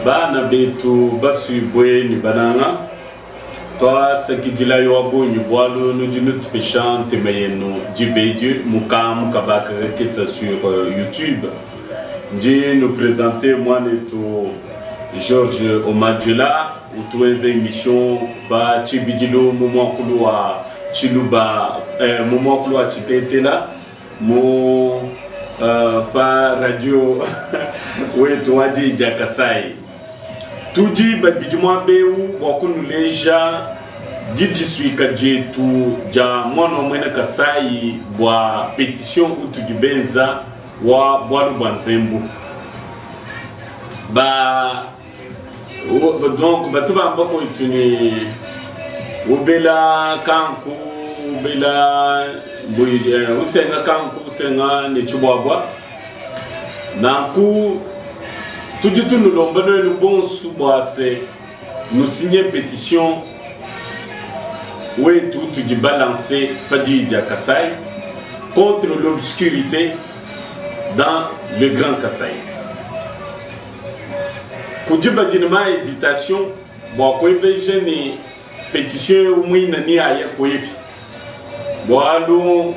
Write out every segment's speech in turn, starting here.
bana betu basubwe ni bananga toi sekijila yo abonyi bwalo no dinutu pechante mayeno jibeju mukam kabaka que ça sur YouTube. Ndi nous présenter moi neto Georges Omadjela ou tuweze émission ba chibidilo momo kulwa chiluba momo kulwa chitetela mo fa radio wetu waji jakasai tuji badijuma beu wakunuleja didi suika jetu ja mono mwena kasai bwa petition utujibenza wa bwalu banzembu ba donc batuba mbako ituni ubela kanku ubela mbuye usenga kanku usenga ne chubwabwa nanku tujitu nulomba no bonsu bwase nous signer pétition wetu tuji balancer Padija Kasai contre l'obscurité dans le Grand Kasai. Kujiba jinima hésitation bo koipe jeni pétition umwina ni aya koipe bo alu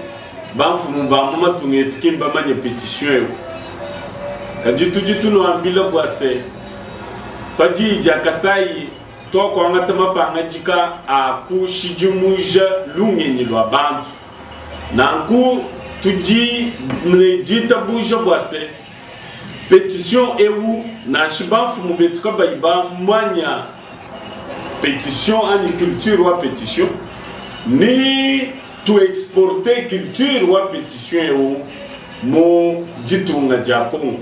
banfu mubamba tunge tukimba manye pétition kajitu no ambila bwase Padija Kasai to ko ngata mapanga jika akushijumuja lungenyi lwa bantu nanku tuji mnejita buja bwase pétition ewu na shibafu mubetuka baiba mwanya pétition ani culture wa pétition ni tu exporter culture wa pétition ewu mo jitunga Japon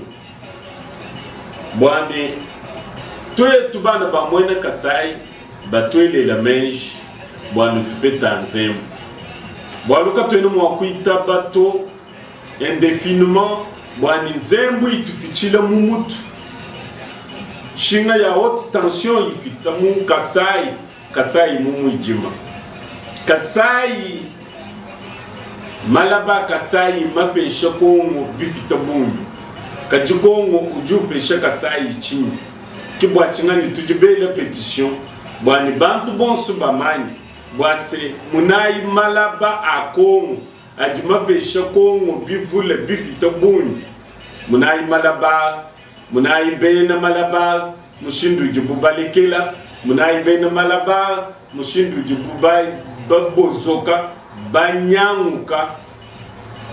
bwane tuye tubana ba mwena Kasai batwele la menji bwana tupeta nzembo bwaluka twene mwakuita bato indéfiniment bwani nzembo itupichila mumutu shinga ya haute tension ipita mu Kasai mumu ijima Kasai malaba Kasai mapesha kongo bifita bunyu kajikongo ujupesha Kasai chini kibwa chingani tujibele petition bwani bantu bonsu bamanyi bwase munai malaba akongo ajima pesha kongo bivule bifita bunyu munai malaba munai bena malaba mushindu jibubalekela munai bena malaba mushindu jibubai babozoka banyanguka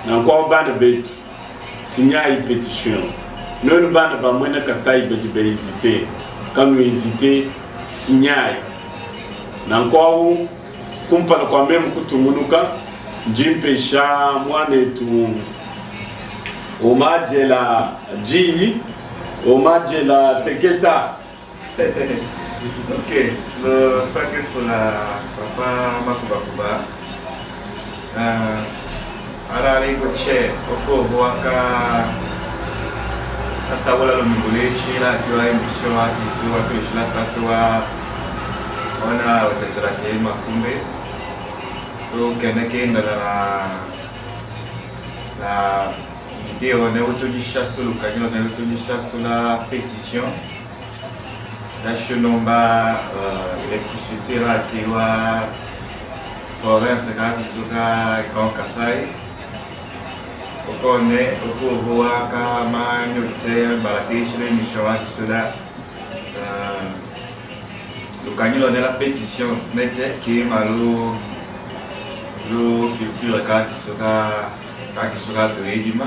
na kwa bana betu signai petition non bana ba mwena Kasai be hésiter quand nous hésiter signai na kwa kumpala kwa meme kutumunuka jimpesha mwane tu Omadjela Ji Omadjela Teketa. Ok, le sacré la papa Makubakuba Arari Goche Oko Waka Asawala Lomingolechi la Tua émission à Kisua Krishna Satua ona watatarake mafumbe ukeneke ndala na ideo ne utujisha sulu kanyilo ne utujisha sula pétition la chenomba électricité la tiwa province ka kisuka Grand Kasai okone okuwa kama nyote balatishi le mishawa kisula Lukanyilo ne la pétition mette qui malo lo culture kakisuka to edima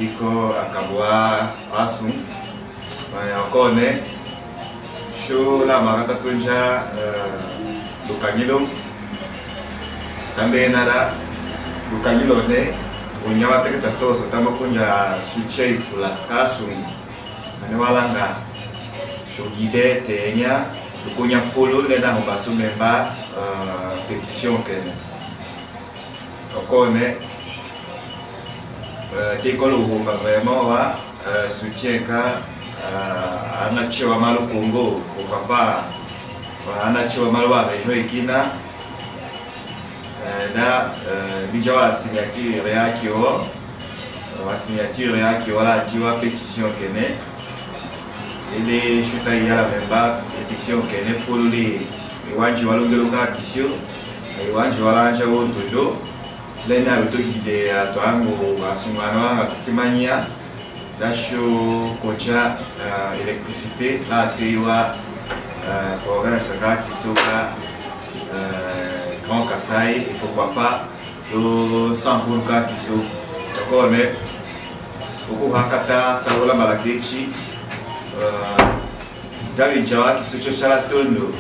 iko akabwa asum ya okone show la maraka tunja Lukanyilo tambe nada Lukanyilo ne unyawa teketa soso tamba kunja suchefula kasum ane walanga ogide tenya tukunya polo le na baso memba pétition que okone décolo vraiment wa soutien ka anachiwa malu Congo au papa anachiwa malu wa région ikina na bijawa signature yake wa signature yake wala tiwa pétition kene ele chuta yala memba édition kene pour les wanji walongeloka kisio wanji walanja wondo lena uto guide atwango asungano akimania dasho kocha électricité la tewa province qui soka Grand Kassai et pourquoi pas le Sampurka qui sont d'accord mais beaucoup hakata saola malakechi David Jawa qui sont chalatondo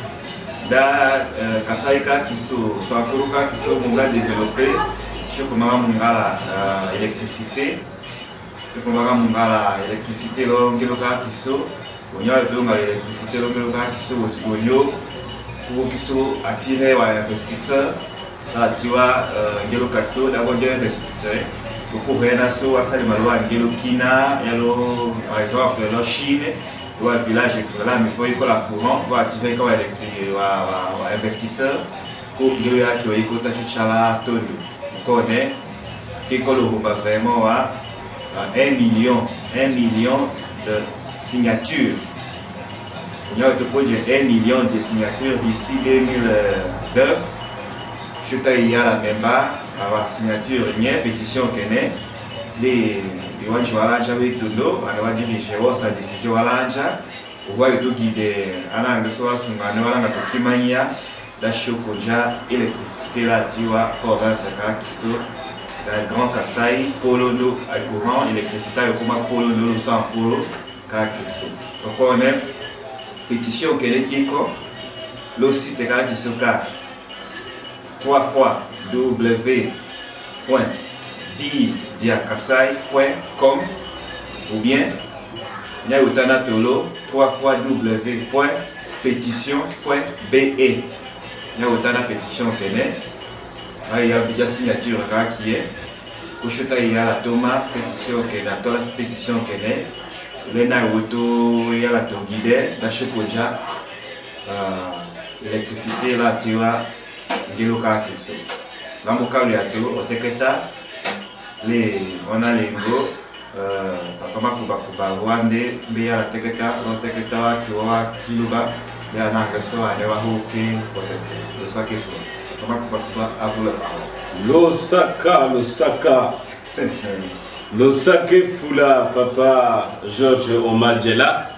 da Kasaika qui sont Sampurka qui sont monga développé je comment monga électricité je comment monga électricité longeloka qui sont on y a l'électricité longeloka qui sont au pour qu'ils soient attirés par les investisseurs, tu vois, Ngelo Castro, d'abord des investisseurs. Pour que les gens soient Ngelo Kina, par exemple, la Chine, le village est là, mais il faut que la courant pour attirer les investisseurs. Pour que les gens qui ont été chala, tout le connaît, qui ont vraiment 1 million de signatures. Il y a 1 million de signatures d'ici 2009. Je t'ai la même avoir signature, il y a une pétition qui est les gens qui ont été dirigés sa décision. On voit tout guider à l'angle la chocolat, électricité, la tiwa, province qui sont la Grand Kassai, Polono, à courant, électricité, comme Polono, sans polo, qui sont. Donc on est pétition qu'elle est qui le site qui se casse 3 fois www.diakasai.com ou bien Nyautana Tolo 3 fois www.pétition.be Nyautana pétition qu'elle est il y a déjà signature qui est Koshota il y a la Thomas pétition qui est la pétition qu'elle est Lena Woto yala to guide la chocoja électricité la tiwa geloka kiso la mokalu ya to oteketa le ona lengo papa makuba wande be yala teketa oteketa wa kiwa kiluba ya nangaso ane wa hoke potete le sakefu papa makuba avula Losaka Losake Fula, papa Georges Omadjela.